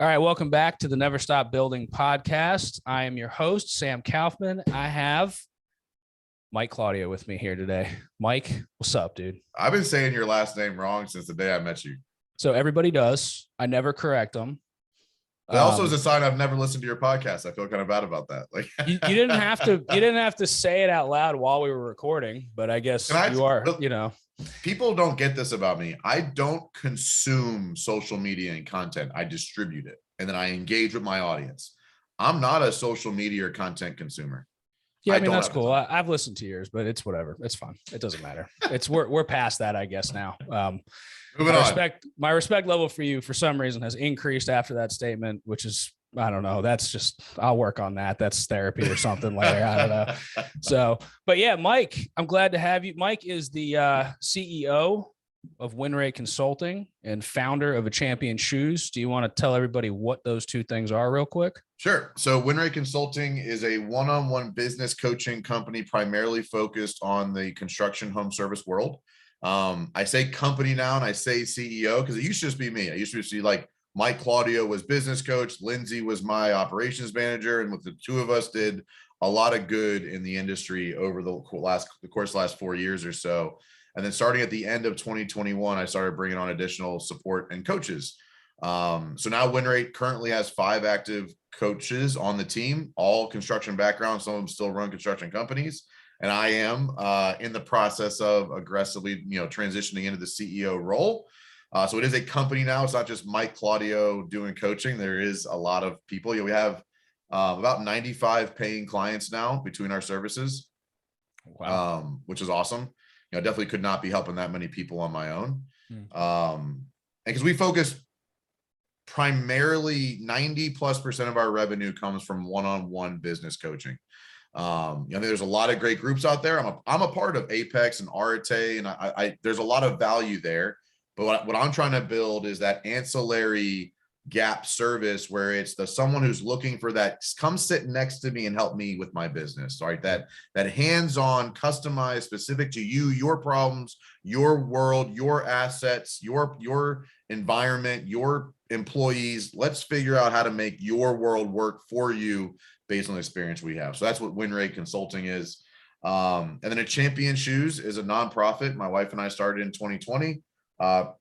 All right, welcome back to the Never Stop Building podcast. I am your host, Sam Kaufman. I have Mike Claudio with me here today. Mike, what's up, dude? I've been saying your last name wrong since the day I met you. So everybody does. I never correct them. That also is a sign I've never listened to your podcast. I feel kind of bad about that. Like you didn't have to. You didn't have to say it out loud while we were recording, but I guess you are. You know, people don't get this about me. I don't consume social media and content. I distribute it, and then I engage with my audience. I'm not a social media or content consumer. Yeah, I mean that's cool. I've listened to yours, but it's whatever. It's fun. It doesn't matter. We're past that, I guess now. Moving on. My respect level for you, for some reason, has increased after that statement, which is, I don't know. That's just, I'll work on that. That's therapy or something later. I don't know. So, but yeah, Mike, I'm glad to have you. Mike is the CEO of WinRate Consulting and founder of A Champion Shoes. Do you want to tell everybody what those two things are real quick? Sure. So WinRate Consulting is a one-on-one business coaching company primarily focused on the construction home service world. I say company now and I say CEO because it used to just be me. I used to be like Mike Claudio was business coach. Lindsay was my operations manager. And with the two of us did a lot of good in the industry over the course of the last 4 years or so. And then starting at the end of 2021, I started bringing on additional support and coaches. So now WinRate currently has 5 active coaches on the team, all construction background. Some of them still run construction companies. And I am in the process of aggressively, transitioning into the CEO role. So it is a company now. It's not just Mike Claudio doing coaching. There is a lot of people. We have about 95 paying clients now between our services. Wow. Which is awesome. Definitely could not be helping that many people on my own. And because we focus primarily 90+% of our revenue comes from one-on-one business coaching. There's a lot of great groups out there. I'm a part of Apex and Arate, and I there's a lot of value there. But what I'm trying to build is that ancillary gap service where it's someone who's looking for that, come sit next to me and help me with my business. Right? That hands-on, customized, specific to you, your problems, your world, your assets, your environment, your employees. Let's figure out how to make your world work for you based on the experience we have. So that's what WinRate Consulting is. And then A Champion Shoes is a nonprofit. My wife and I started in 2020.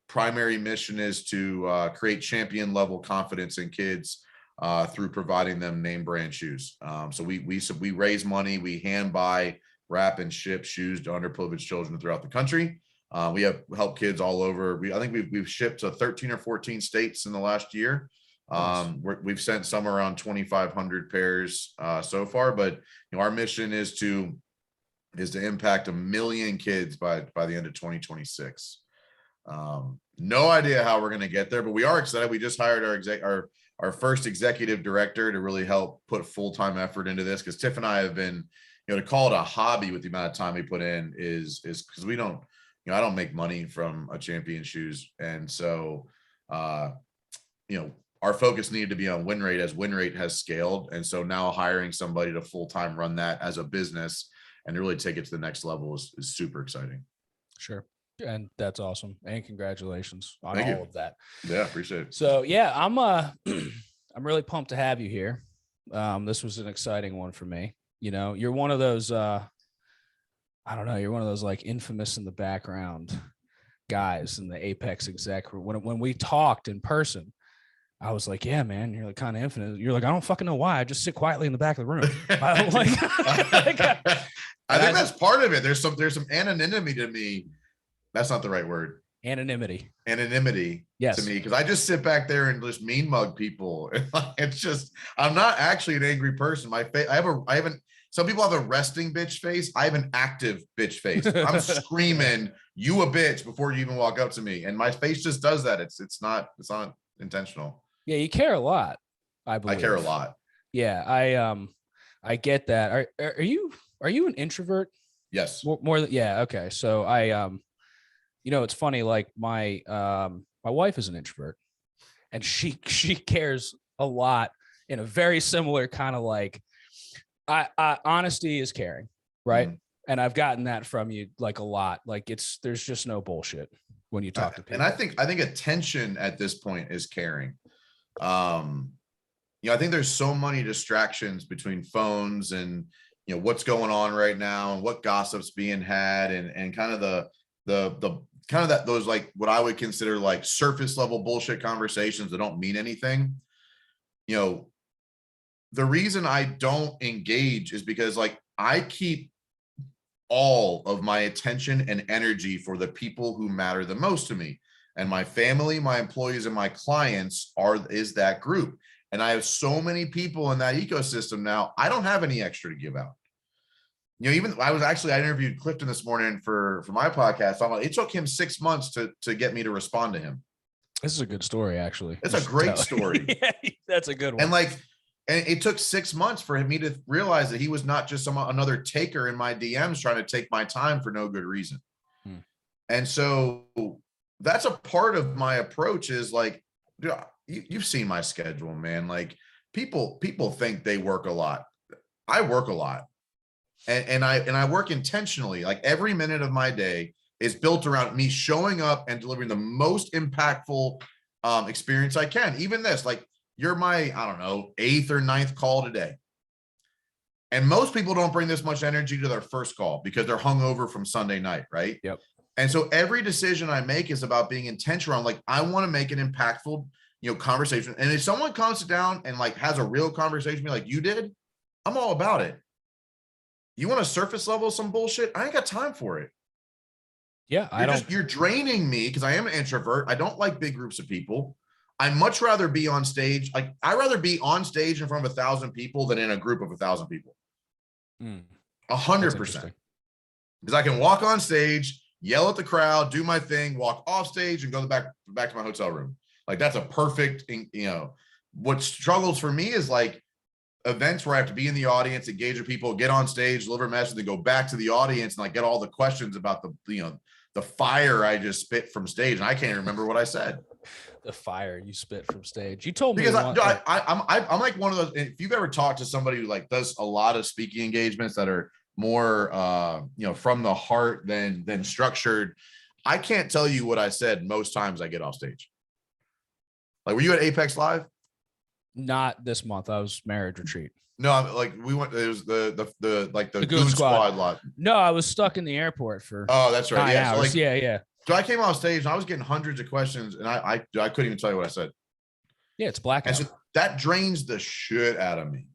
Primary mission is to create champion level confidence in kids through providing them name brand shoes. So we raise money, we hand buy, wrap, and ship shoes to underprivileged children throughout the country. We have helped kids all over. I think we've shipped to 13 or 14 states in the last year. We've sent somewhere around 2,500 pairs so far, but our mission is to impact 1 million kids by the end of 2026. No idea how we're going to get there, but we are excited. We just hired our first executive director to really help put full-time effort into this, because Tiff and I have been, to call it a hobby with the amount of time we put in is because we don't, I don't make money from A Champion Shoes, and so our focus needed to be on WinRate as WinRate has scaled. And so now hiring somebody to full-time run that as a business and really take it to the next level is super exciting. Sure. And that's awesome. And congratulations on Thank all you. of that. Yeah, appreciate it. So yeah, I'm really pumped to have you here. This was an exciting one for me. You're one of those, I don't know, you're one of those like infamous in the background guys in the Apex exec. When we talked in person, I was like, yeah, man, you're like kind of infinite. You're like, I don't fucking know why. I just sit quietly in the back of the room. I think that's part of it. There's some anonymity to me. That's not the right word. Anonymity. Yes. To me, because I just sit back there and just mean mug people. It's just, I'm not actually an angry person. I haven't. Some people have a resting bitch face. I have an active bitch face. I'm screaming, "You a bitch!" before you even walk up to me, and my face just does that. It's not intentional. Yeah, you care a lot. I believe. I care a lot. Yeah, I get that. Are you an introvert? Yes. More than, yeah. Okay. So it's funny. Like my wife is an introvert, and she cares a lot in a very similar kind of like, honesty is caring, right? Mm-hmm. And I've gotten that from you like a lot. Like there's just no bullshit when you talk to people. And I think attention at this point is caring. I think there's so many distractions between phones and, what's going on right now and what gossip's being had and kind of the kind of those like what I would consider like surface level bullshit conversations that don't mean anything. The reason I don't engage is because like I keep all of my attention and energy for the people who matter the most to me. And my family, my employees, and my clients is that group. And I have so many people in that ecosystem now, I don't have any extra to give out. Even I interviewed Clifton this morning for my podcast. It took him 6 months to get me to respond to him. This is a good story, actually. It's a great story. Yeah, that's a good one. And it took 6 months for me to realize that he was not just another taker in my DMs trying to take my time for no good reason. And so that's a part of my approach is like, dude, you've seen my schedule, man. Like people think they work a lot. I work a lot. And I work intentionally. Like every minute of my day is built around me showing up and delivering the most impactful experience I can. Even this, like you're my, I don't know, 8th or 9th call today. And most people don't bring this much energy to their first call because they're hungover from Sunday night, right? Yep. And so every decision I make is about being intentional. Like I want to make an impactful, conversation. And if someone comes down and like has a real conversation like you did, I'm all about it. You want to surface level some bullshit? I ain't got time for it. Yeah, you're draining me because I am an introvert. I don't like big groups of people. I much rather be on stage. Like I'd rather be on stage in front of 1,000 people than in a group of 1,000 people. 100%. Because I can walk on stage, yell at the crowd, do my thing, walk off stage, and go back to my hotel room. Like that's a perfect. What struggles for me is like events where I have to be in the audience, engage with people, get on stage, deliver a message, then go back to the audience and like get all the questions about the fire I just spit from stage. And I can't even remember what I said. The fire you spit from stage. You told me because I'm like one of those. If you've ever talked to somebody who like does a lot of speaking engagements that are more from the heart than structured, I can't tell you what I said most times I get off stage. Like, were you at Apex Live? Not this month. I was marriage retreat. No, like we went. It was the Goon Squad lot. No, I was stuck in the airport for. Oh, that's right. Yeah, hours. So yeah. So I came off stage and I was getting hundreds of questions, and I couldn't even tell you what I said. Yeah, it's blackout. And so that drains the shit out of me.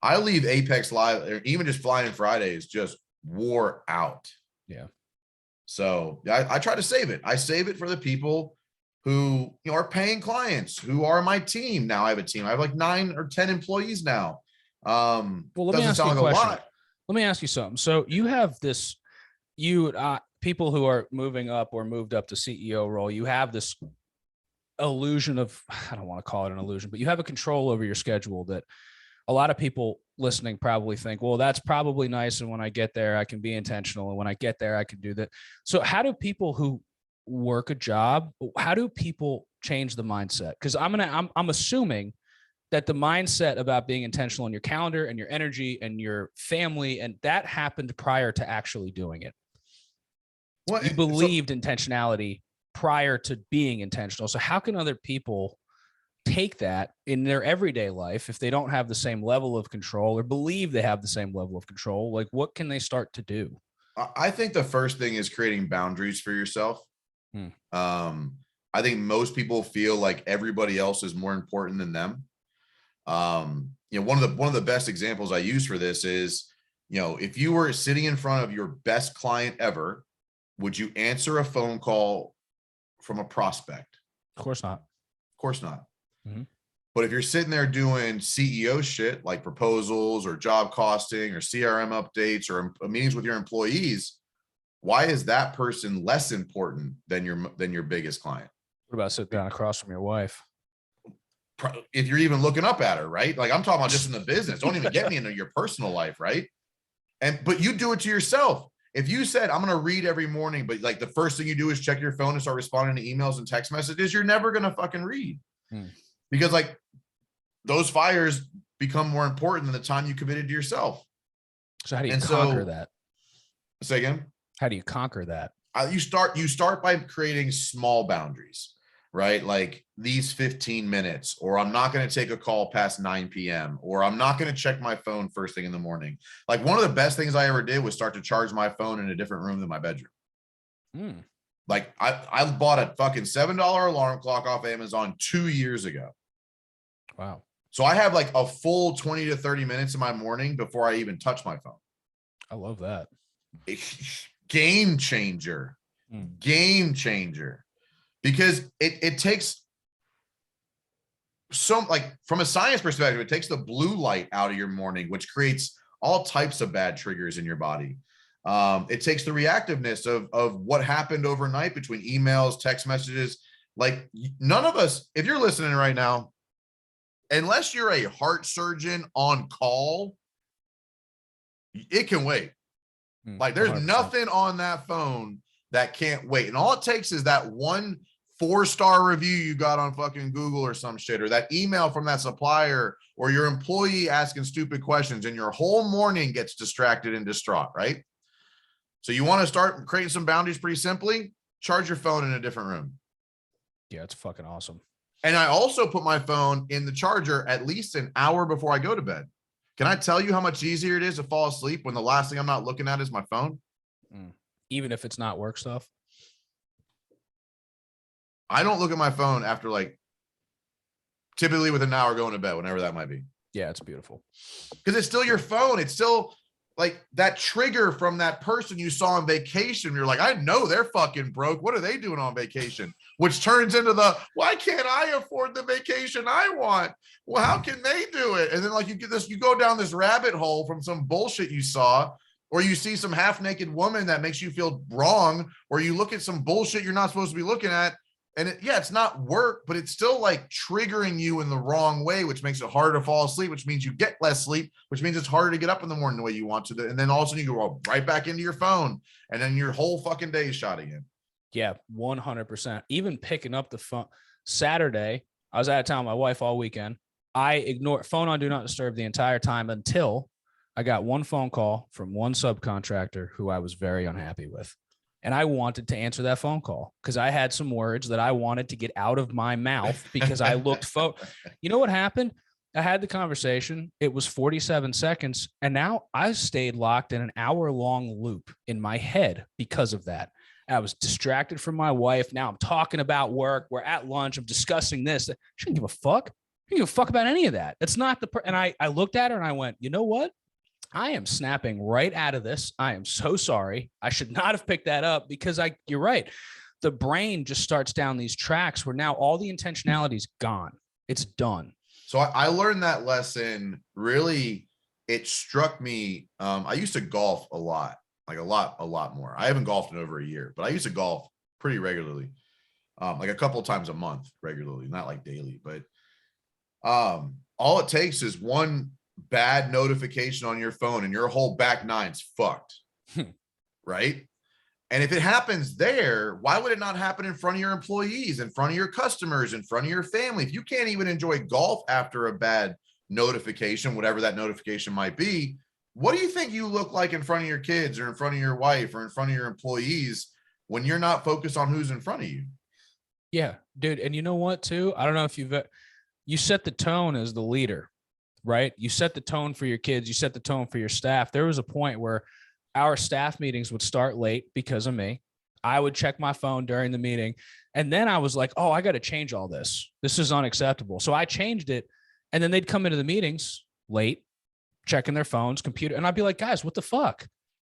I leave Apex Live, or even just flying Fridays, just wore out. Yeah. So I try to save it. I save it for the people who are paying clients, who are my team. Now I have a team. I have like 9 or 10 employees now. Well, let me ask you a question. Let me ask you something. So you have this, people who are moving up or moved up to CEO role, you have this illusion of, I don't want to call it an illusion, but you have a control over your schedule that a lot of people listening probably think, well, that's probably nice. And when I get there, I can be intentional. And when I get there, I can do that. So how do people who work a job, how do people change the mindset? Because I'm assuming that the mindset about being intentional in your calendar and your energy and your family, and that happened prior to actually doing it. Well, you believed intentionality prior to being intentional. So how can other people take that in their everyday life if they don't have the same level of control or believe they have the same level of control? Like, what can they start to do? I think the first thing is creating boundaries for yourself. I think most people feel like everybody else is more important than them. One of the best examples I use for this is, if you were sitting in front of your best client ever, would you answer a phone call from a prospect? Of course not. Of course not. But if you're sitting there doing CEO shit like proposals or job costing or CRM updates or meetings with your employees, why is that person less important than your biggest client? What about sit down across from your wife? If you're even looking up at her, right? Like I'm talking about just in the business. Don't even get me into your personal life, right? But you do it to yourself. If you said, I'm going to read every morning, but like the first thing you do is check your phone and start responding to emails and text messages, you're never going to fucking read. Because like those fires become more important than the time you committed to yourself. So how do you conquer that? Say again? How do you conquer that? You start by creating small boundaries, right? Like these 15 minutes, or I'm not going to take a call past 9 p.m., or I'm not going to check my phone first thing in the morning. Like one of the best things I ever did was start to charge my phone in a different room than my bedroom. Like I bought a fucking $7 alarm clock off Amazon 2 years ago. Wow. So I have like a full 20 to 30 minutes in my morning before I even touch my phone. I love that. Game changer. Game changer. Because it takes some, like from a science perspective, it takes the blue light out of your morning, which creates all types of bad triggers in your body. It takes the reactiveness of what happened overnight between emails, text messages. Like none of us, if you're listening right now, unless you're a heart surgeon on call, it can wait. Like there's 100%. nothing on that phone that can't wait. And all it takes is that one 4-star review you got on fucking Google or some shit, or that email from that supplier, or your employee asking stupid questions, and your whole morning gets distracted and distraught, right? So you want to start creating some boundaries pretty simply, charge your phone in a different room. Yeah, it's fucking awesome. And I also put my phone in the charger at least an hour before I go to bed. Can I tell you how much easier it is to fall asleep when the last thing I'm not looking at is my phone? Even if it's not work stuff? I don't look at my phone after like typically with an hour going to bed, whenever that might be. Yeah, it's beautiful. Because it's still your phone. It's still like that trigger from that person you saw on vacation. You're like, I know they're fucking broke. What are they doing on vacation? Which turns into the, why can't I afford the vacation I want? Well, how can they do it? And then like you get this, you go down this rabbit hole from some bullshit you saw, or you see some half-naked woman that makes you feel wrong, or you look at some bullshit you're not supposed to be looking at. And it's not work, but it's still like triggering you in the wrong way, which makes it harder to fall asleep, which means you get less sleep, which means it's harder to get up in the morning the way you want to. And then all of a sudden you go right back into your phone, and then your whole fucking day is shot again. Yeah, 100%. Even picking up the phone. Saturday, I was out of town with my wife all weekend. I ignored phone on do not disturb the entire time until I got one phone call from one subcontractor who I was very unhappy with. And I wanted to answer that phone call because I had some words that I wanted to get out of my mouth because I looked you know what happened? I had the conversation. It was 47 seconds. And now I stayed locked in an hour-long loop in my head because of that. I was distracted from my wife. Now I'm talking about work. We're at lunch. I'm discussing this. I shouldn't give a fuck. I don't give a fuck about any of that. That's not the and I looked at her and I went, you know what? I am snapping right out of this. I am so sorry. I should not have picked that up because you're right. The brain just starts down these tracks where now all the intentionality is gone. It's done. So I learned that lesson. Really, it struck me. I used to golf a lot, like a lot more. I haven't golfed in over a year, but I used to golf pretty regularly, like a couple of times a month regularly, not like daily, but all it takes is one bad notification on your phone and your whole back nine's fucked. Right? And if it happens there, why would it not happen in front of your employees, in front of your customers, in front of your family? If you can't even enjoy golf after a bad notification, whatever that notification might be, what do you think you look like in front of your kids or in front of your wife or in front of your employees when you're not focused on who's in front of you? Yeah, dude. And you know what, too? I don't know if you set the tone as the leader, right? You set the tone for your kids. You set the tone for your staff. There was a point where our staff meetings would start late because of me. I would check my phone during the meeting. And then I was like, oh, I got to change all this. This is unacceptable. So I changed it. And then they'd come into the meetings late, checking their phones, computer. And I'd be like, guys, what the fuck?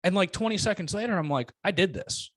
And like 20 seconds later, I'm like, I did this.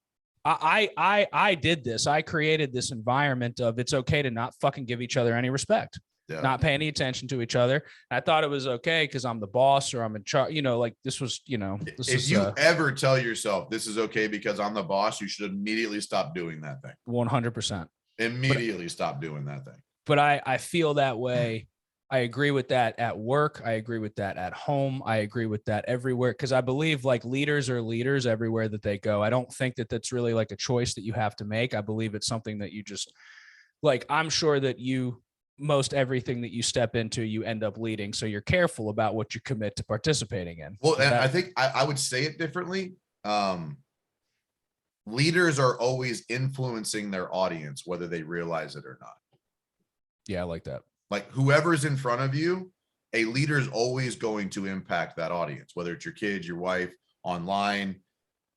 I did this. I created this environment of it's okay to not fucking give each other any respect. Yeah. Not pay any attention to each other. I thought it was okay because I'm the boss or I'm in charge, like this was, if you ever tell yourself this is okay because I'm the boss, you should immediately stop doing that thing. 100%. Immediately stop doing that thing. But I feel that way. I agree with that at work. I agree with that at home. I agree with that everywhere. Cause I believe like leaders are leaders everywhere that they go. I don't think that that's really like a choice that you have to make. I believe it's something that you just like, I'm sure that most everything that you step into, you end up leading. So you're careful about what you commit to participating in. Well, and I think I would say it differently. leaders are always influencing their audience, whether they realize it or not. Yeah, I like that. Like whoever's in front of you, a leader is always going to impact that audience, whether it's your kids, your wife, online,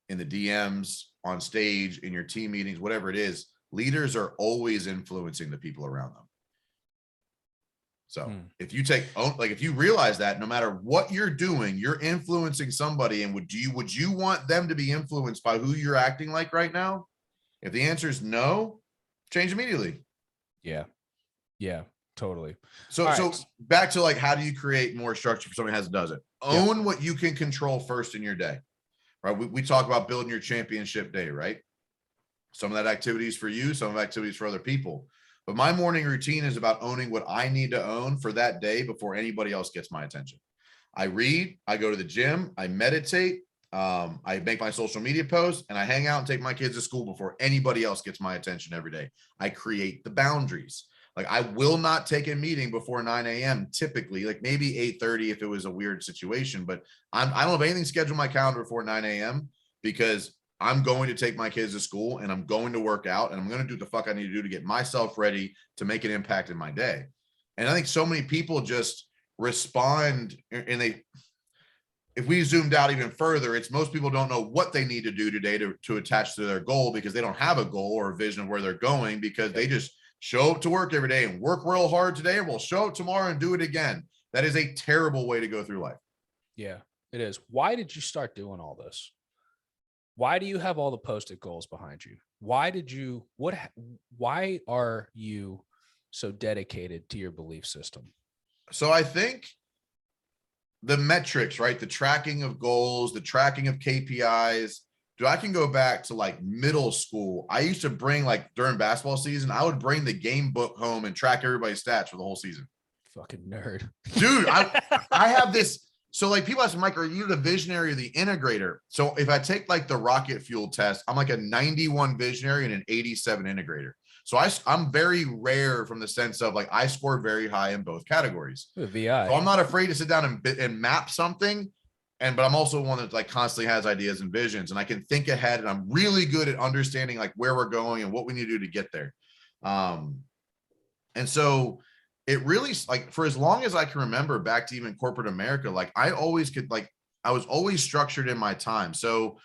in the DMs, on stage, in your team meetings, whatever it is. Leaders are always influencing the people around them. So if you if you realize that no matter what you're doing, you're influencing somebody, and would you want them to be influenced by who you're acting like right now? If the answer is no, change immediately. Yeah. Yeah, totally. So back to like, how do you create more structure for somebody who does it? Own what you can control first in your day, right? We talk about building your championship day, right? Some of that activity is for you, some of activities for other people. But my morning routine is about owning what I need to own for that day before anybody else gets my attention. I read, I go to the gym, I meditate, I make my social media posts, and I hang out and take my kids to school before anybody else gets my attention every day. I create the boundaries. Like I will not take a meeting before 9 a.m. typically, like maybe 8:30 if it was a weird situation, but I don't have anything scheduled on my calendar before 9 a.m. because I'm going to take my kids to school and I'm going to work out and I'm going to do what the fuck I need to do to get myself ready to make an impact in my day. And I think so many people just respond, and if we zoomed out even further, it's most people don't know what they need to do today to attach to their goal, because they don't have a goal or a vision of where they're going, because they just show up to work every day and work real hard today, and we'll show up tomorrow and do it again. That is a terrible way to go through life. Yeah, it is. Why did you start doing all this? Why do you have all the Post-it goals behind you? Why are you so dedicated to your belief system? So I think the metrics, right? The tracking of goals, the tracking of KPIs. I can go back to like middle school. I used to bring, like during basketball season, I would bring the game book home and track everybody's stats for the whole season. Fucking nerd. Dude, I have this. So like people ask me, Mike, are you the visionary or the integrator? So if I take like the rocket fuel test, I'm like a 91 visionary and an 87 integrator. So I'm very rare from the sense of like, I score very high in both categories. VI. So I'm not afraid to sit down and map something. But I'm also one that like constantly has ideas and visions, and I can think ahead, and I'm really good at understanding like where we're going and what we need to do to get there. And so it really, like, for as long as I can remember, back to even corporate America, like I was always structured in my time. So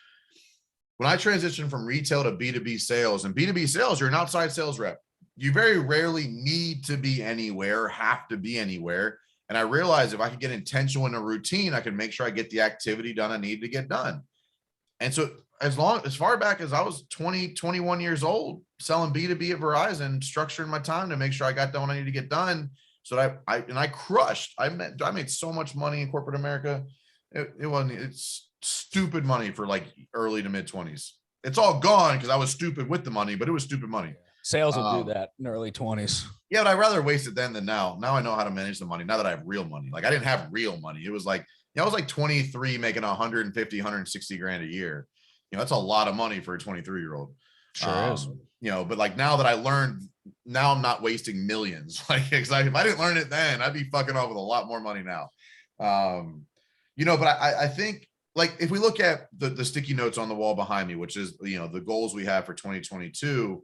when I transitioned from retail to B2B sales, and B2B sales, you're an outside sales rep. You very rarely need to be anywhere, have to be anywhere. And I realized if I could get intentional in a routine, I could make sure I get the activity done I need to get done. And so as far back as I was 20, 21 years old, selling B2B at Verizon, structuring my time to make sure I got done what I need to get done. So that I crushed. I made so much money in corporate America. It's stupid money for like early to mid 20s. It's all gone because I was stupid with the money, but it was stupid money. Sales will do that in early 20s. Yeah, but I'd rather waste it then than now. Now I know how to manage the money. Now that I have real money. Like I didn't have real money. It was like, I was like 23 making 150, 160 grand a year. That's a lot of money for a 23-year-old. Sure is. But like now that I learned, now I'm not wasting millions. Like, if I didn't learn it then, I'd be fucking off with a lot more money now. But I think, like, if we look at the sticky notes on the wall behind me, which is, the goals we have for 2022,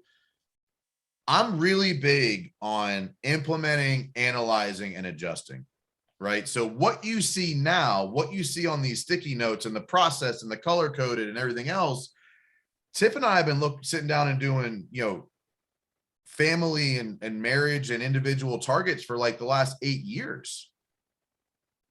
I'm really big on implementing, analyzing, and adjusting, right? So what you see now, what you see on these sticky notes and the process and the color coded and everything else, Tiff and I have been sitting down and doing, family and marriage and individual targets for like the last 8 years.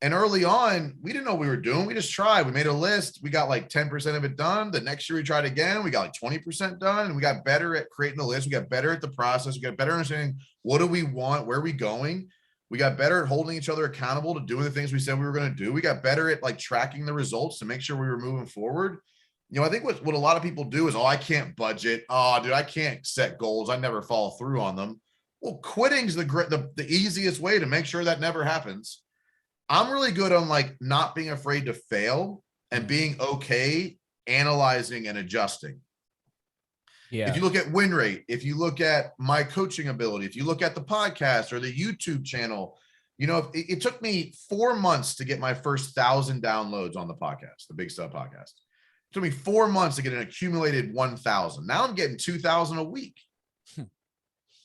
And early on, we didn't know what we were doing. We just tried. We made a list. We got like 10% of it done. The next year we tried again. We got like 20% done. And we got better at creating the list. We got better at the process. We got better understanding what do we want? Where are we going? We got better at holding each other accountable to doing the things we said we were going to do. We got better at like tracking the results to make sure we were moving forward. I think what a lot of people do is, I can't budget. Oh, dude, I can't set goals. I never follow through on them. Well, quitting's the easiest way to make sure that never happens. I'm really good on like not being afraid to fail and being okay analyzing and adjusting. Yeah. If you look at win rate, if you look at my coaching ability, if you look at the podcast or the YouTube channel, it took me 4 months to get my first 1,000 downloads on the podcast, the Big Sub podcast. took me 4 months to get an accumulated 1,000. Now I'm getting 2,000 a week.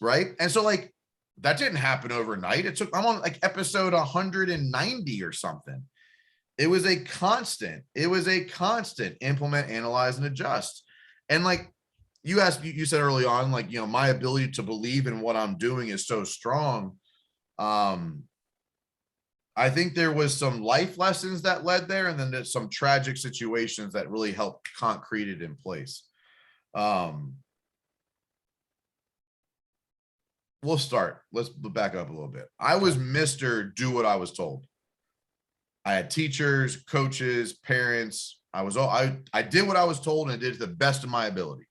Right. And so like, that didn't happen overnight. I'm on like episode 190 or something. It was a constant implement, analyze, and adjust. And like you said early on, like, my ability to believe in what I'm doing is so strong. I think there was some life lessons that led there, and then there's some tragic situations that really helped concrete it in place. We'll start. Let's back up a little bit. I was Mr. Do what I was told. I had teachers, coaches, parents. I did what I was told, and I did it to the best of my ability.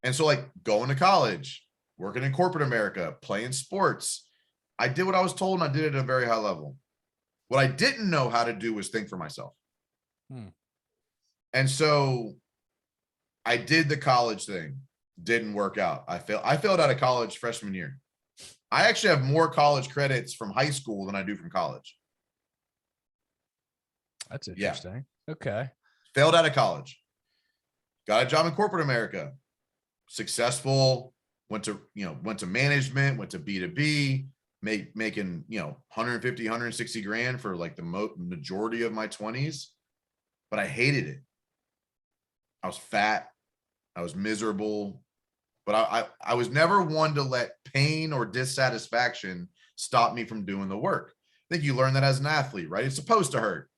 And so like going to college, working in corporate America, playing sports, I did what I was told, and I did it at a very high level. What I didn't know how to do was think for myself. And so I did the college thing. Didn't work out. I failed out of college freshman year. I actually have more college credits from high school than I do from college. That's interesting. Yeah. Okay. Failed out of college. Got a job in corporate America. Successful. Went to management, went to B2B, making, 150, 160 grand for like the majority of my 20s. But I hated it. I was fat. I was miserable. But I was never one to let pain or dissatisfaction stop me from doing the work. I think you learn that as an athlete, right? It's supposed to hurt.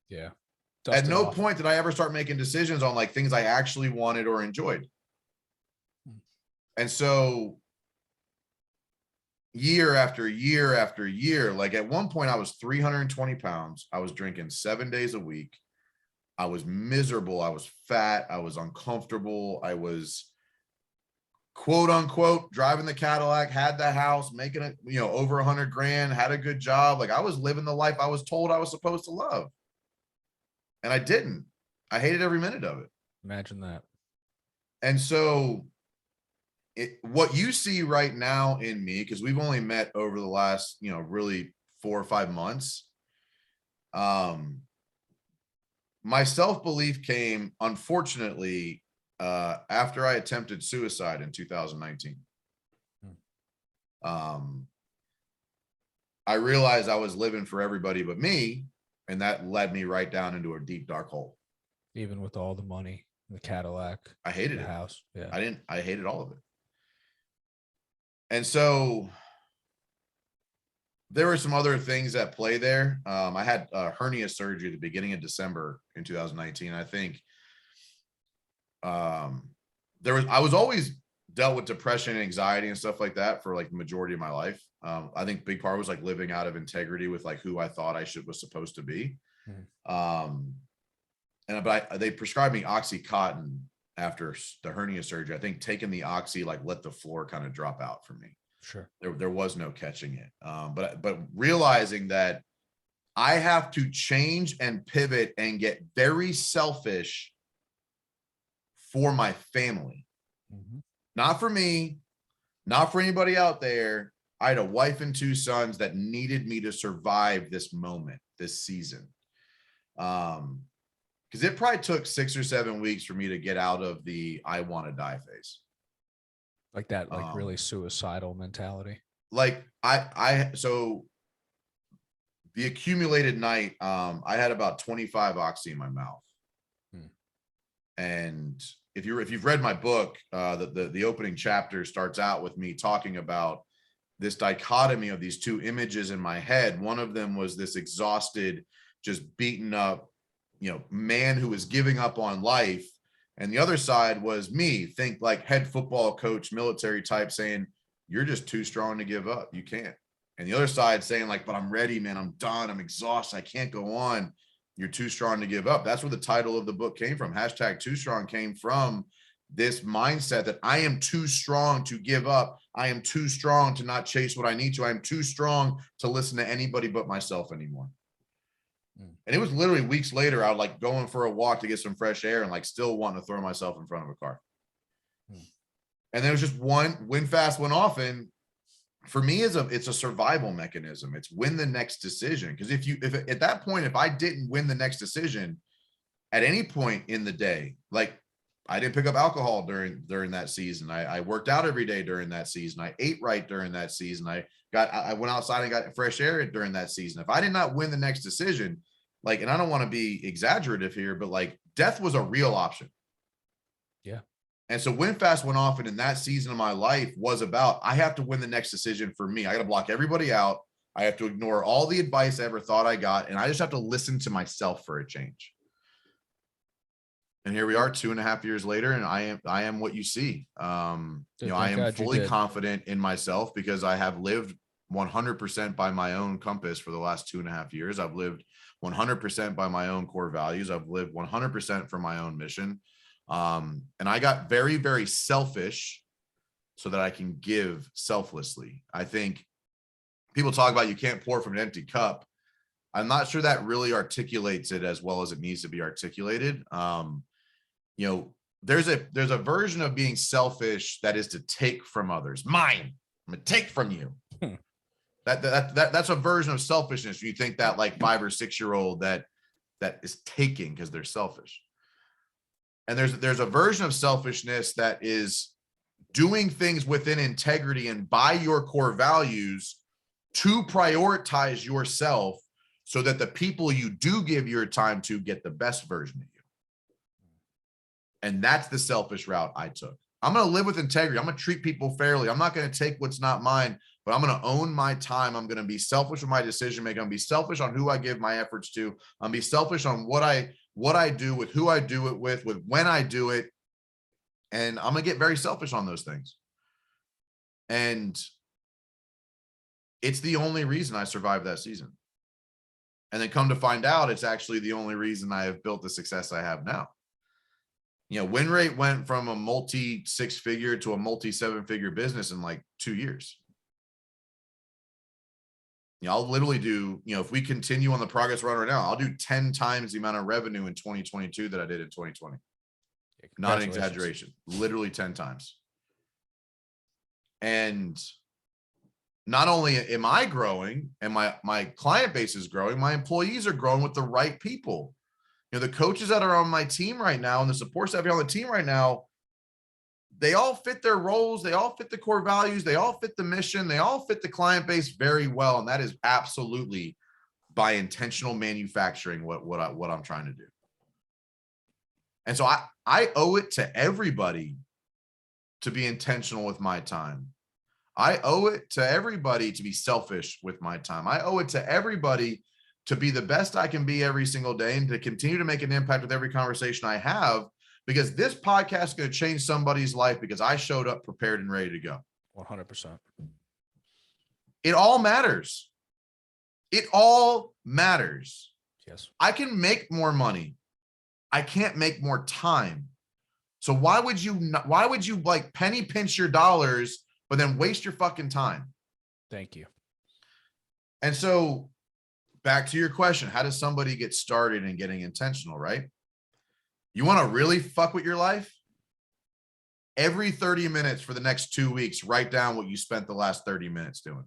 Yeah. At no point did I ever start making decisions on like things I actually wanted or enjoyed. And so year after year after year, like at one point I was 320 pounds. I was drinking 7 days a week. I was miserable. I was fat. I was uncomfortable. I was quote unquote driving the Cadillac, had the house, making it, over 100 grand, had a good job. Like I was living the life I was told I was supposed to love. And I didn't. I hated every minute of it. Imagine that. And so what you see right now in me, because we've only met over the last, really 4 or 5 months. My self-belief came, unfortunately, after I attempted suicide in 2019. I realized I was living for everybody but me, and that led me right down into a deep, dark hole. Even with all the money, the Cadillac, I hated the it. house. Yeah. I hated all of it. And so there were some other things at play there. I had hernia surgery at the beginning of December in 2019. I think I was always dealt with depression and anxiety and stuff like that for like the majority of my life. I think big part was like living out of integrity with like who I thought I was supposed to be. But they prescribed me Oxycontin after the hernia surgery. I think taking the Oxy like let the floor kind of drop out for me. Sure. There was no catching it. But realizing that I have to change and pivot and get very selfish for my family. Not for me, not for anybody out there. I had a wife and 2 sons that needed me to survive this moment, this season. Because it probably took 6 or 7 weeks for me to get out of the I want to die phase. Like that, like really suicidal mentality. Like so the accumulated night, I had about 25 Oxy in my mouth. And if you've read my book, the opening chapter starts out with me talking about this dichotomy of these 2 images in my head. One of them was this exhausted, just beaten up, man who was giving up on life. And the other side was me, think like head football coach, military type, saying, you're just too strong to give up. You can't. And the other side saying like, but I'm ready, man. I'm done. I'm exhausted. I can't go on. You're too strong to give up. That's where the title of the book came from. #TooStrong came from this mindset that I am too strong to give up. I am too strong to not chase what I need to. I am too strong to listen to anybody but myself anymore. And it was literally weeks later, I would like going for a walk to get some fresh air and like still wanting to throw myself in front of a car. And then it was just win fast, win often. For me, it's a survival mechanism. It's win the next decision. Because if at that point, if I didn't win the next decision, at any point in the day, like I didn't pick up alcohol during that season. I worked out every day during that season. I ate right during that season. I went outside and got fresh air during that season. If I did not win the next decision, like, and I don't want to be exaggerative here, but like death was a real option. Yeah. And so when Fast went off, and in that season of my life was about, I have to win the next decision for me. I got to block everybody out. I have to ignore all the advice I ever thought I got. And I just have to listen to myself for a change. And here we are 2.5 years later, and I am what you see. Dude, I thank am God you fully did. confident in myself because I have lived 100% by my own compass for the last 2.5 years. I've lived 100% by my own core values. I've lived 100% for my own mission. And I got very, very selfish so that I can give selflessly. I think people talk about you can't pour from an empty cup. I'm not sure that really articulates it as well as it needs to be articulated. There's a version of being selfish that is to take from others. Mine, I'm gonna take from you. That's a version of selfishness. You think that like 5 or 6 year old that is taking because they're selfish. And there's a version of selfishness that is doing things within integrity and by your core values to prioritize yourself so that the people you do give your time to get the best version of you. And that's the selfish route I took. I'm going to live with integrity. I'm going to treat people fairly. I'm not going to take what's not mine, but I'm going to own my time. I'm going to be selfish with my decision making. I'm going to be selfish on who I give my efforts to. I'm going to be selfish on what I do, with who I do it with when I do it. And I'm going to get very selfish on those things. And it's the only reason I survived that season. And then come to find out, it's actually the only reason I have built the success I have now. Win rate went from a multi 6-figure to a multi 7-figure business in like 2 years. I'll literally do, if we continue on the progress we're on right now, I'll do 10 times the amount of revenue in 2022 that I did in 2020. Not an exaggeration, literally 10 times. And not only am I growing and my client base is growing, my employees are growing with the right people. The coaches that are on my team right now and the support staff on the team right now, they all fit their roles. They all fit the core values. They all fit the mission. They all fit the client base very well. And that is absolutely by intentional manufacturing what I'm trying to do. And so I owe it to everybody to be intentional with my time. I owe it to everybody to be selfish with my time. I owe it to everybody to be the best I can be every single day and to continue to make an impact with every conversation I have, because this podcast is going to change somebody's life because I showed up prepared and ready to go. 100%. It all matters. It all matters. Yes. I can make more money. I can't make more time. So why would you like penny pinch your dollars, but then waste your fucking time? Thank you. And so back to your question, how does somebody get started in getting intentional, right? You want to really fuck with your life? Every 30 minutes for the next 2 weeks, write down what you spent the last 30 minutes doing.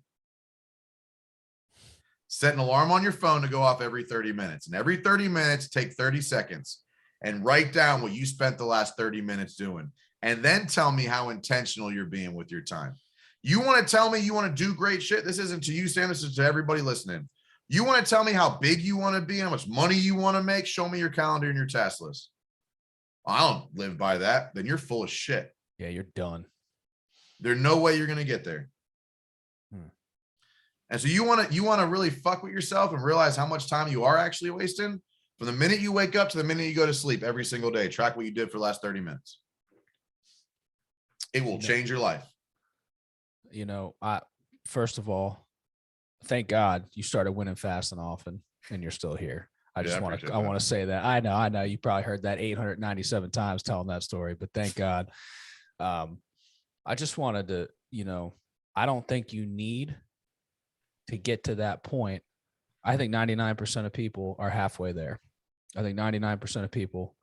Set an alarm on your phone to go off every 30 minutes. And every 30 minutes, take 30 seconds and write down what you spent the last 30 minutes doing. And then tell me how intentional you're being with your time. You want to tell me you want to do great shit? This isn't to you, Sam. This is to everybody listening. You want to tell me how big you want to be, how much money you want to make? Show me your calendar and your task list. I don't live by that. Then you're full of shit. Yeah, you're done. There's no way you're going to get there. And so you want to really fuck with yourself and realize how much time you are actually wasting from the minute you wake up to the minute you go to sleep every single day. Track what you did for the last 30 minutes. It will change your life. First of all, thank God you started winning fast and often, and you're still here. I want to say that. I know you probably heard that 897 times telling that story, but thank God. I just wanted to, I don't think you need to get to that point. I think 99% of people are halfway there. I think 99% of people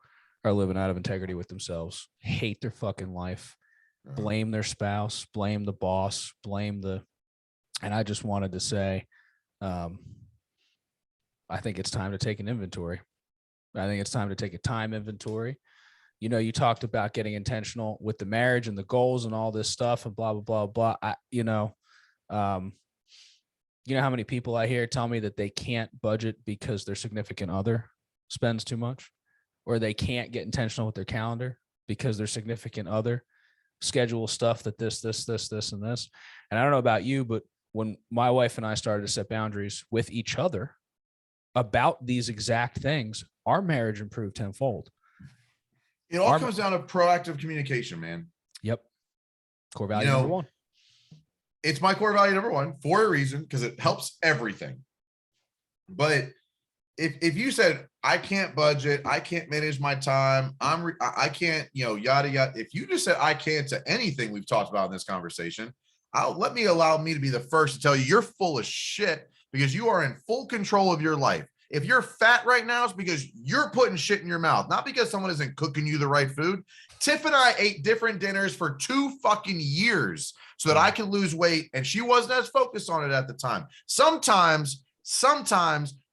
are living out of integrity with themselves, hate their fucking life, blame their spouse, blame the boss, and I just wanted to say, I think it's time to take an inventory. I think it's time to take a time inventory. You know, you talked about getting intentional with the marriage and the goals and all this stuff and blah, blah, blah, blah. You know how many people I hear tell me that they can't budget because their significant other spends too much, or they can't get intentional with their calendar because their significant other schedule stuff that this, and this. And I don't know about you, but when my wife and I started to set boundaries with each other about these exact things, our marriage improved tenfold. It all comes down to proactive communication, man. Yep. Core value number one. It's my core value number one for a reason, because it helps everything. But if you said, I can't budget, I can't manage my time, I can't, yada, yada. If you just said I can't to anything we've talked about in this conversation, allow me to be the first to tell you you're full of shit, because you are in full control of your life. If you're fat right now, it's because you're putting shit in your mouth, not because someone isn't cooking you the right food. Tiff and I ate different dinners for 2 fucking years so that I could lose weight, and she wasn't as focused on it at the time. Sometimes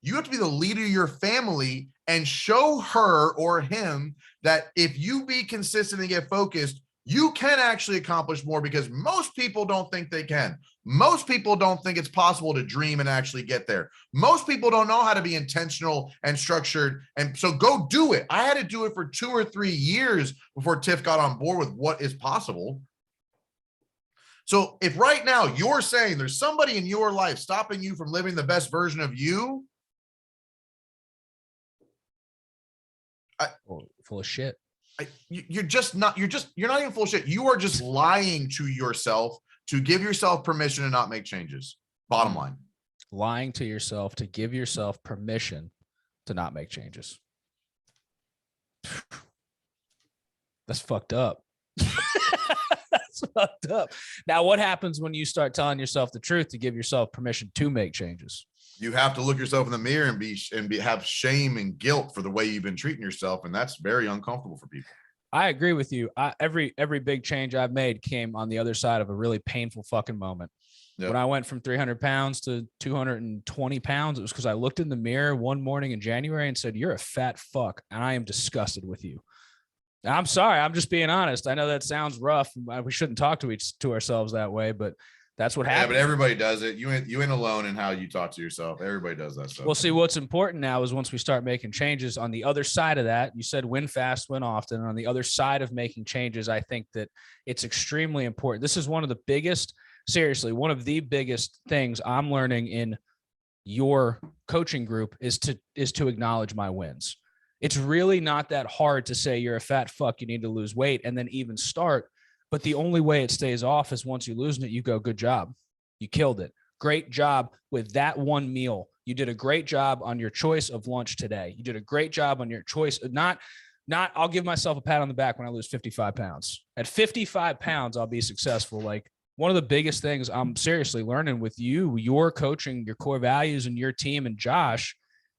you have to be the leader of your family and show her or him that if you be consistent and get focused, you can actually accomplish more, because most people don't think they can. Most people don't think it's possible to dream and actually get there. Most people don't know how to be intentional and structured. And so go do it. I had to do it for 2 or 3 years before Tiff got on board with what is possible. So if right now you're saying there's somebody in your life stopping you from living the best version of you, full of shit. You're not even full of shit. You are just lying to yourself to give yourself permission to not make changes. Bottom line. Lying to yourself to give yourself permission to not make changes. That's fucked up. That's fucked up. Now, what happens when you start telling yourself the truth to give yourself permission to make changes? You have to look yourself in the mirror and have shame and guilt for the way you've been treating yourself, and that's very uncomfortable for people. I agree with you. Every big change I've made came on the other side of a really painful fucking moment. Yep. When I went from 300 pounds to 220 pounds, it was because I looked in the mirror one morning in January and said, "You're a fat fuck, and I am disgusted with you." I'm sorry. I'm just being honest. I know that sounds rough. We shouldn't talk to ourselves that way, but that's what happens. Yeah, but everybody does it. You ain't alone in how you talk to yourself. Everybody does that stuff. Well, see, what's important now is once we start making changes on the other side of that, you said win fast, win often. And on the other side of making changes, I think that it's extremely important. This is one of the biggest things I'm learning in your coaching group is to acknowledge my wins. It's really not that hard to say you're a fat fuck, you need to lose weight, and then even start. But the only way it stays off is once you lose it, you go, good job. You killed it. Great job with that one meal. You did a great job on your choice of lunch today. You did a great job on your choice. Not I'll give myself a pat on the back when I lose 55 pounds. At 55 pounds, I'll be successful. Like, one of the biggest things I'm seriously learning with you, your coaching, your core values, and your team and Josh,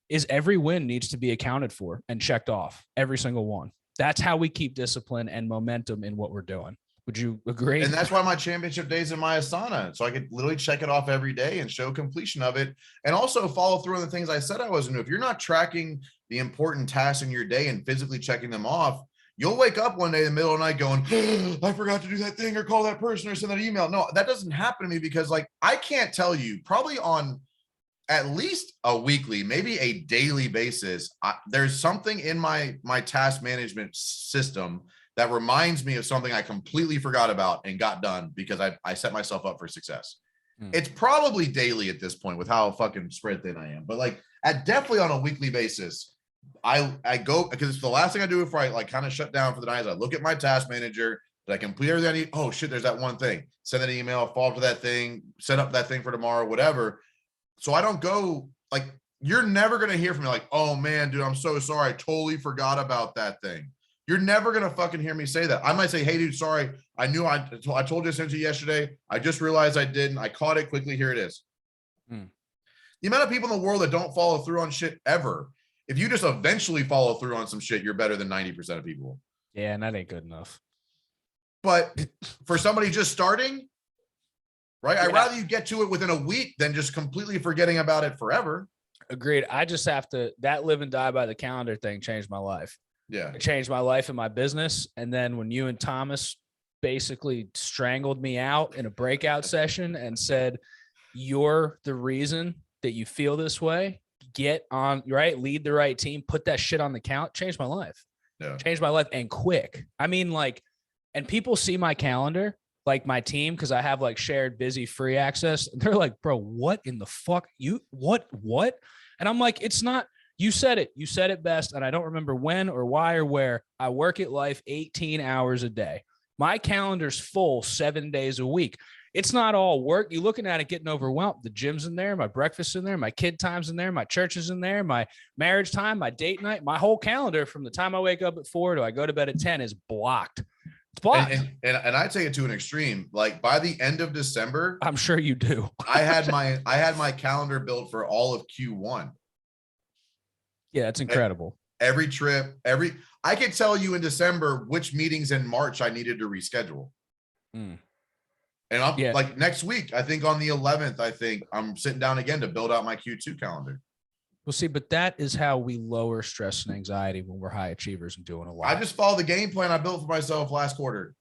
is every win needs to be accounted for and checked off. Every single one. That's how we keep discipline and momentum in what we're doing. Would you agree? And that's why my championship days in my Asana. So I could literally check it off every day and show completion of it. And also follow through on the things I said I was going to do. If you're not tracking the important tasks in your day and physically checking them off, you'll wake up one day in the middle of the night going, I forgot to do that thing or call that person or send that email. No, that doesn't happen to me, because like, I can't tell you, probably on at least a weekly, maybe a daily basis, there's something in my task management system that reminds me of something I completely forgot about and got done because I set myself up for success. It's probably daily at this point with how fucking spread thin I am, but like definitely on a weekly basis, I go, because it's the last thing I do before I like kind of shut down for the night is I look at my task manager. Did I complete everything I need? Oh shit, there's that one thing. Send an email, follow up to that thing, set up that thing for tomorrow, whatever. So I don't go like, you're never going to hear from me like, oh man, dude, I'm so sorry. I totally forgot about that thing. You're never going to fucking hear me say that. I might say, hey dude, sorry. I knew I told you to yesterday. I just realized I didn't. I caught it quickly. Here it is. The amount of people in the world that don't follow through on shit ever. If you just eventually follow through on some shit, you're better than 90% of people. Yeah. And that ain't good enough. But for somebody just starting, right? Yeah. I'd rather you get to it within a week than just completely forgetting about it forever. Agreed. I just have to, that live and die by the calendar thing changed my life. Yeah. It changed my life and my business. And then when you and Thomas basically strangled me out in a breakout session and said, you're the reason that you feel this way, get on, right? Lead the right team, put that shit on the count, changed my life. Yeah. Changed my life and quick. I mean, like, and people see my calendar, like my team, because I have like shared busy free access. And they're like, bro, what in the fuck? What? And I'm like, it's not, you said it best. And I don't remember when or why or where. I work at life 18 hours a day. My calendar's full 7 days a week. It's not all work. You're looking at it getting overwhelmed. The gym's in there, my breakfast's in there, my kid time's in there, my church is in there, my marriage time, my date night, my whole calendar from the time I wake up at 4 to I go to bed at 10 is blocked. It's blocked. And I take it to an extreme. Like by the end of December, I'm sure you do. I had my calendar built for all of Q1. Yeah, that's incredible. Every trip, I could tell you in December which meetings in March I needed to reschedule. And I'm like next week, I think on the 11th, I think I'm sitting down again to build out my Q2 calendar. Well, see, but that is how we lower stress and anxiety when we're high achievers and doing a lot. I just follow the game plan I built for myself last quarter.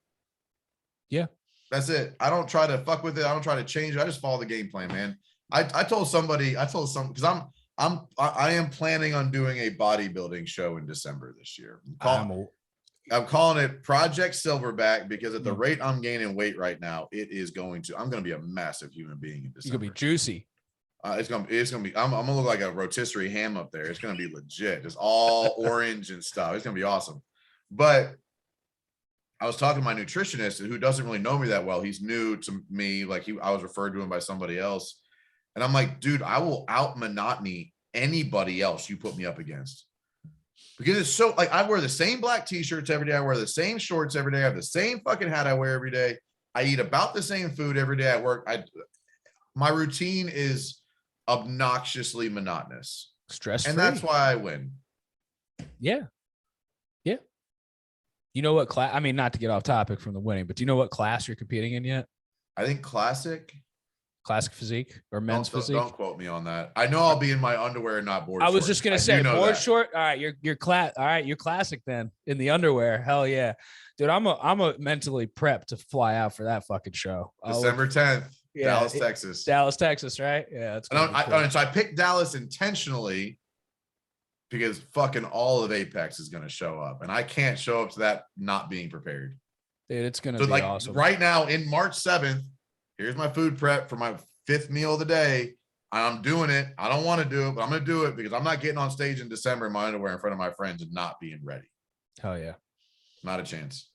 Yeah. That's it. I don't try to fuck with it. I don't try to change it. I just follow the game plan, man. I told some, because I am planning on doing a bodybuilding show in December this year. I'm calling it Project Silverback because at the rate I'm gaining weight right now, I'm going to be a massive human being in December. It's going to be juicy. It's gonna be. I'm gonna look like a rotisserie ham up there. It's gonna be legit. It's all orange and stuff. It's gonna be awesome. But I was talking to my nutritionist who doesn't really know me that well. He's new to me. Like I was referred to him by somebody else, and I'm like, dude, I will out monotony anybody else you put me up against because it's so like I wear the same black t-shirts every day. I wear the same shorts every day. I have the same fucking hat I wear every day. I eat about the same food every day at work. My routine is obnoxiously monotonous, stress-free, and that's why I win. Yeah. You know what class? I mean, not to get off topic from the winning, but do you know what class you're competing in yet? I think classic physique or men's physique. Don't quote me on that. I know I'll be in my underwear and not board. I was just gonna say board short. All right, you're class. All right, you're classic then in the underwear. Hell yeah, dude. I'm a mentally prepped to fly out for that fucking show. December 10th. Yeah, Dallas, Texas, right? Yeah, so I picked Dallas intentionally because fucking all of Apex is going to show up, and I can't show up to that not being prepared. Dude, it's going to be awesome. Right now, in March 7th, here's my food prep for my 5th meal of the day. I'm doing it. I don't want to do it, but I'm going to do it because I'm not getting on stage in December in my underwear in front of my friends and not being ready. Hell yeah. Not a chance.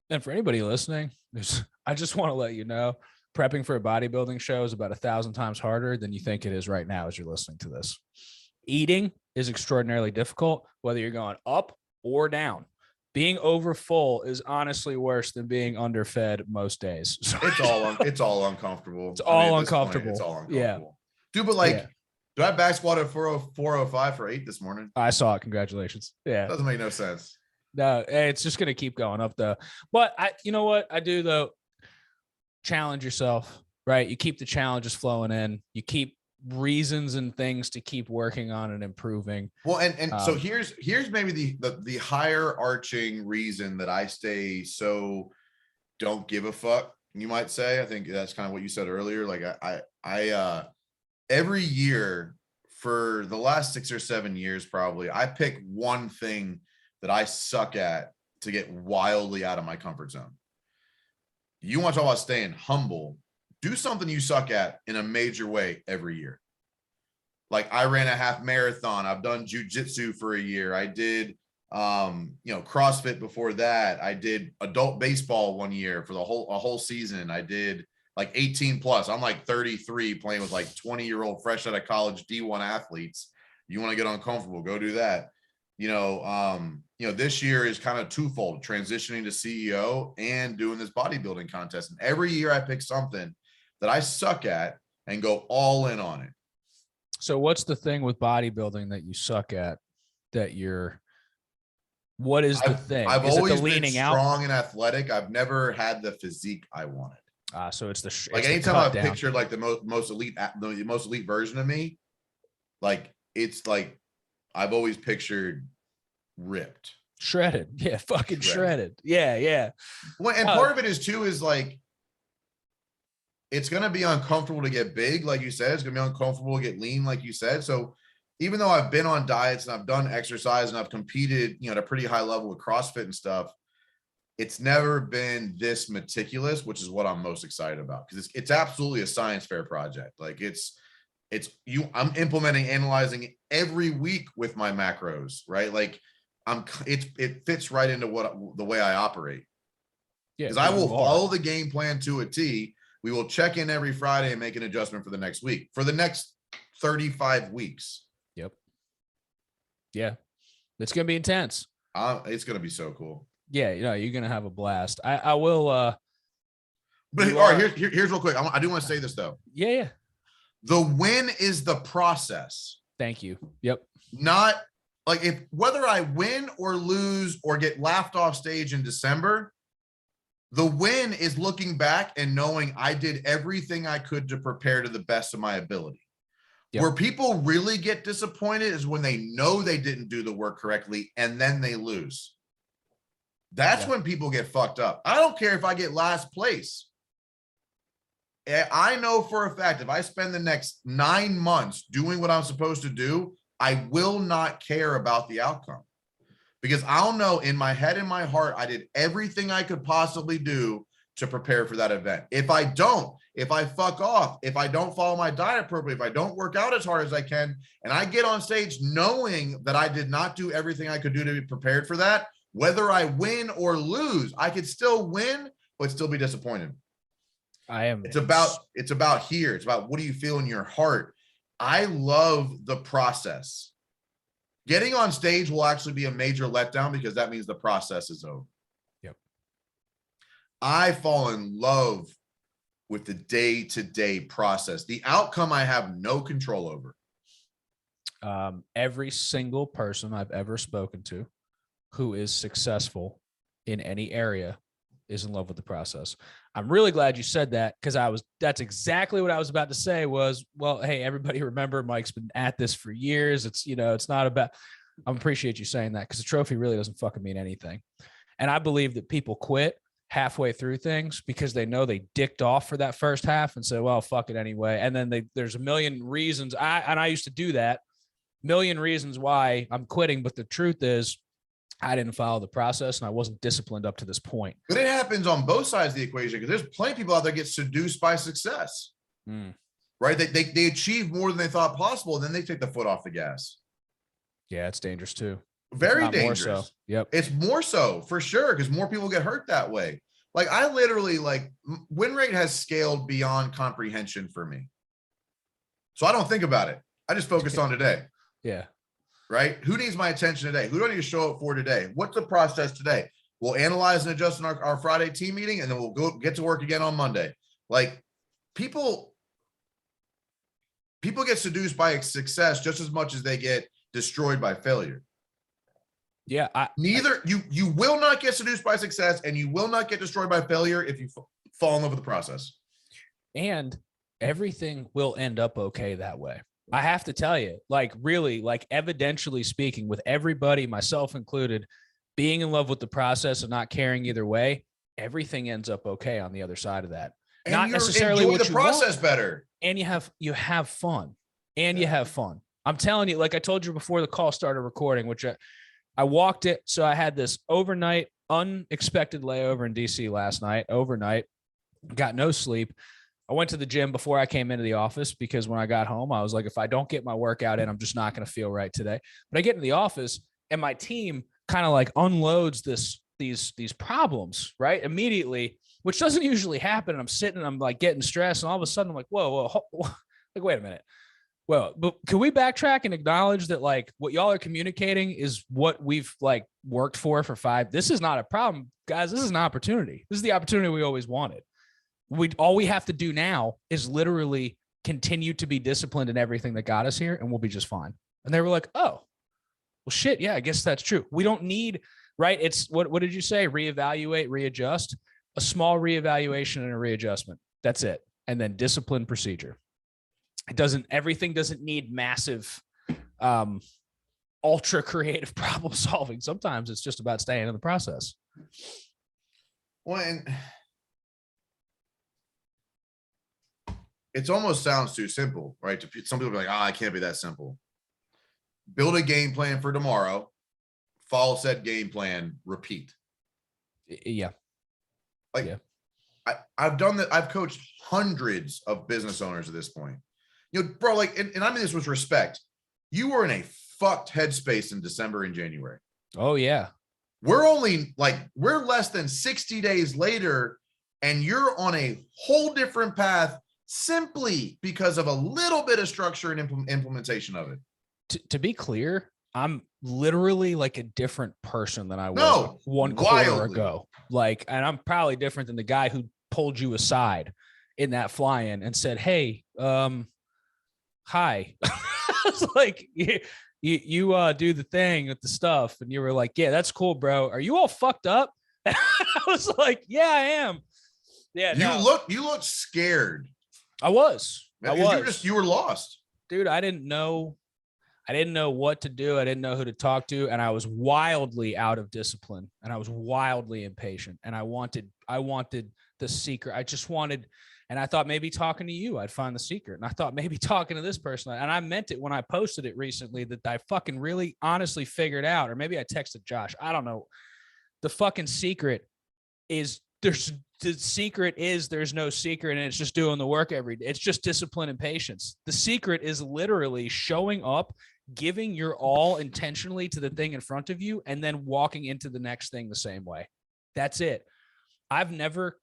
And for anybody listening, I just want to let you know, prepping for a bodybuilding show is about 1,000 times harder than you think it is right now as you're listening to this. Eating is extraordinarily difficult, whether you're going up or down. Being over full is honestly worse than being underfed most days. It's all uncomfortable. It's all uncomfortable. It's all uncomfortable. Yeah. Dude, but do I back squat at 405 for 8 this morning? I saw it. Congratulations. Yeah. Doesn't make no sense. No, it's just going to keep going up though. But you know what I do though? Challenge yourself, right? You keep the challenges flowing in. You keep reasons and things to keep working on and improving. Well, and so here's maybe the higher arching reason that I stay so don't give a fuck, you might say. I think that's kind of what you said earlier. Like I every year for the last 6 or 7 years, probably, I pick one thing that I suck at to get wildly out of my comfort zone. You want to talk about staying humble, do something you suck at in a major way every year. Like I ran a half marathon. I've done jujitsu for a year. I did, CrossFit before that. I did adult baseball 1 year for a whole season. I did like 18 plus. I'm like 33 playing with like 20-year-old fresh out of college D1 athletes. You want to get uncomfortable, go do that. This year is kind of twofold, transitioning to CEO and doing this bodybuilding contest. And every year I pick something that I suck at and go all in on it. So what's the thing with bodybuilding that you suck at what is the thing? I've always been strong and athletic. I've never had the physique I wanted. So it's anytime I've pictured like the most elite version of me, Like, it's like, I've always pictured ripped. Shredded. Yeah. Fucking shredded. Yeah. Yeah. Well, and part of it is too, is like, it's going to be uncomfortable to get big. Like you said, it's going to be uncomfortable to get lean, like you said. So even though I've been on diets and I've done exercise and I've competed, at a pretty high level with CrossFit and stuff, it's never been this meticulous, which is what I'm most excited about. Cause it's absolutely a science fair project. Like I'm implementing, analyzing every week with my macros, right? Like it fits right into the way I operate. Yeah. Because I will follow the game plan to a T. We will check in every Friday and make an adjustment for the next week, for the next 35 weeks. Yep. Yeah. It's going to be intense. It's going to be so cool. Yeah. You're going to have a blast. I will. But all right, here's real quick. I do want to say this though. Yeah. The win is the process. Thank you. Yep. Not like whether I win or lose or get laughed off stage in December, the win is looking back and knowing I did everything I could to prepare to the best of my ability. Yep. Where people really get disappointed is when they know they didn't do the work correctly and then they lose. That's when people get fucked up. I don't care if I get last place. I know for a fact, if I spend the next 9 months doing what I'm supposed to do, I will not care about the outcome. Because I'll know in my head and my heart, I did everything I could possibly do to prepare for that event. If I don't, if I fuck off, if I don't follow my diet appropriately, if I don't work out as hard as I can, and I get on stage knowing that I did not do everything I could do to be prepared for that, whether I win or lose, I could still win, but still be disappointed. It's about here. It's about, what do you feel in your heart? I love the process. Getting on stage will actually be a major letdown because that means the process is over. Yep. I fall in love with the day-to-day process. The outcome I have no control over. Every single person I've ever spoken to who is successful in any area is in love with the process. I'm really glad you said that, because that's exactly what I was about to say was, well, hey, everybody remember Mike's been at this for years. It's, it's not about, I appreciate you saying that, because the trophy really doesn't fucking mean anything. And I believe that people quit halfway through things because they know they dicked off for that first half and say, well, fuck it anyway. And then there's a million reasons. I used to do that, million reasons why I'm quitting. But the truth is, I didn't follow the process and I wasn't disciplined up to this point. But it happens on both sides of the equation, because there's plenty of people out there get seduced by success, right? They achieve more than they thought possible, and then they take the foot off the gas. Yeah, it's dangerous too. Very dangerous. More so. Yep. It's more so for sure, because more people get hurt that way. Like I literally, win rate has scaled beyond comprehension for me. So I don't think about it. I just focus on today. Yeah. Right? Who needs my attention today? Who do I need to show up for today? What's the process today? We'll analyze and adjust in our Friday team meeting, and then we'll go get to work again on Monday. Like people get seduced by success just as much as they get destroyed by failure. Yeah. You will not get seduced by success, and you will not get destroyed by failure if you fall in love with the process. And everything will end up okay that way. I have to tell you, really, evidentially speaking, with everybody, myself included, being in love with the process and not caring either way, everything ends up okay on the other side of that. And not necessarily enjoy what the process better. And you have fun. And you have fun. I'm telling you, like I told you before the call started recording, which I walked it. So I had this overnight, unexpected layover in DC last night, overnight, got no sleep. I went to the gym before I came into the office, because when I got home, I was like, if I don't get my workout in, I'm just not going to feel right today. But I get in the office and my team kind of unloads these problems, right? Immediately, which doesn't usually happen. And I'm sitting and I'm getting stressed. And all of a sudden I'm like, whoa, wait a minute. Well, but can we backtrack and acknowledge that what y'all are communicating is what we've worked for 5? This is not a problem, guys. This is an opportunity. This is the opportunity we always wanted. All we have to do now is literally continue to be disciplined in everything that got us here, and we'll be just fine. And they were like, oh, well, shit. Yeah, I guess that's true. We don't need, right? It's what did you say? Reevaluate, readjust, a small reevaluation and a readjustment. That's it. And then discipline procedure. Everything doesn't need massive ultra creative problem solving. Sometimes it's just about staying in the process. Well, and it almost sounds too simple, right? Some people are like, I can't be that simple. Build a game plan for tomorrow, follow said game plan, repeat. Yeah. Like, yeah. I've done that. I've coached hundreds of business owners at this point. Bro, like, and I mean this with respect. You were in a fucked headspace in December and January. Oh, yeah. We're less than 60 days later, and you're on a whole different path simply because of a little bit of structure and implementation of it. To be clear, I'm literally like a different person than I was one quarter ago. Like, and I'm probably different than the guy who pulled you aside in that fly-in and said, "Hey, hi." It's like you do the thing with the stuff, and you were like, "Yeah, that's cool, bro. Are you all fucked up?" And I was like, "Yeah, I am." Yeah, you look scared. I was. You were lost, dude. I didn't know what to do. I didn't know who to talk to. And I was wildly out of discipline, and I was wildly impatient, and I wanted the secret. I just wanted, and I thought maybe talking to you, I'd find the secret. And I thought maybe talking to this person, and I meant it when I posted it recently, that I fucking really honestly figured out, or maybe I texted Josh. I don't know. The fucking secret is there's no secret, and it's just doing the work every day. It's just discipline and patience. The secret is literally showing up, giving your all intentionally to the thing in front of you, and then walking into the next thing the same way. That's it. I've never,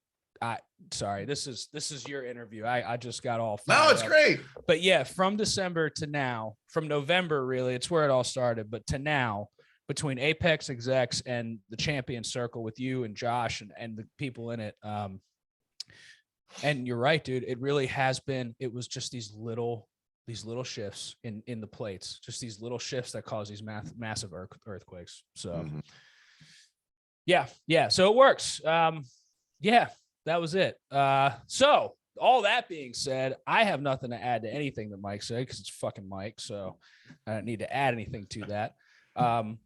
sorry, this is your interview. I just got all fired No, it's up. great. But yeah, from December to now, from November, really, it's where it all started. But to now, between Apex execs and the champion circle with you and Josh and the people in it. And you're right, dude. It really has been, it was just these little shifts in the plates, just these little shifts that cause these massive earthquakes. So yeah. So it works. Yeah, that was it. So all that being said, I have nothing to add to anything that Mike said, because it's fucking Mike. So I don't need to add anything to that.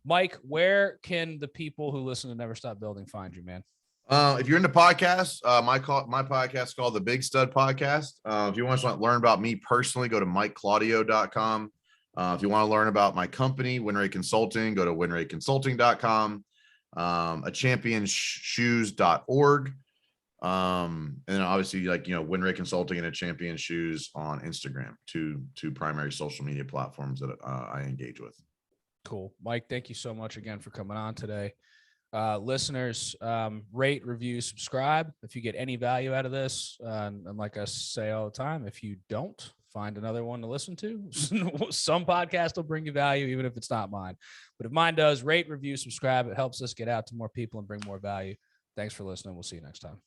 Mike, where can the people who listen to Never Stop Building find you, man? If you're into podcasts, my podcast is called the Big Stud Podcast. If you want to learn about me personally, go to MikeClaudio.com. If you want to learn about my company, WinRate Consulting, go to WinRateConsulting.com. Championshoes.org. And then obviously, WinRate Consulting and A Champion Shoes on Instagram, two primary social media platforms that I engage with. Cool. Mike, thank you so much again for coming on today. Listeners, rate, review, subscribe if you get any value out of this. And like I say all the time, if you don't, find another one to listen to. Some podcast will bring you value, even if it's not mine. But if mine does, rate, review, subscribe. It helps us get out to more people and bring more value. Thanks for listening. We'll see you next time.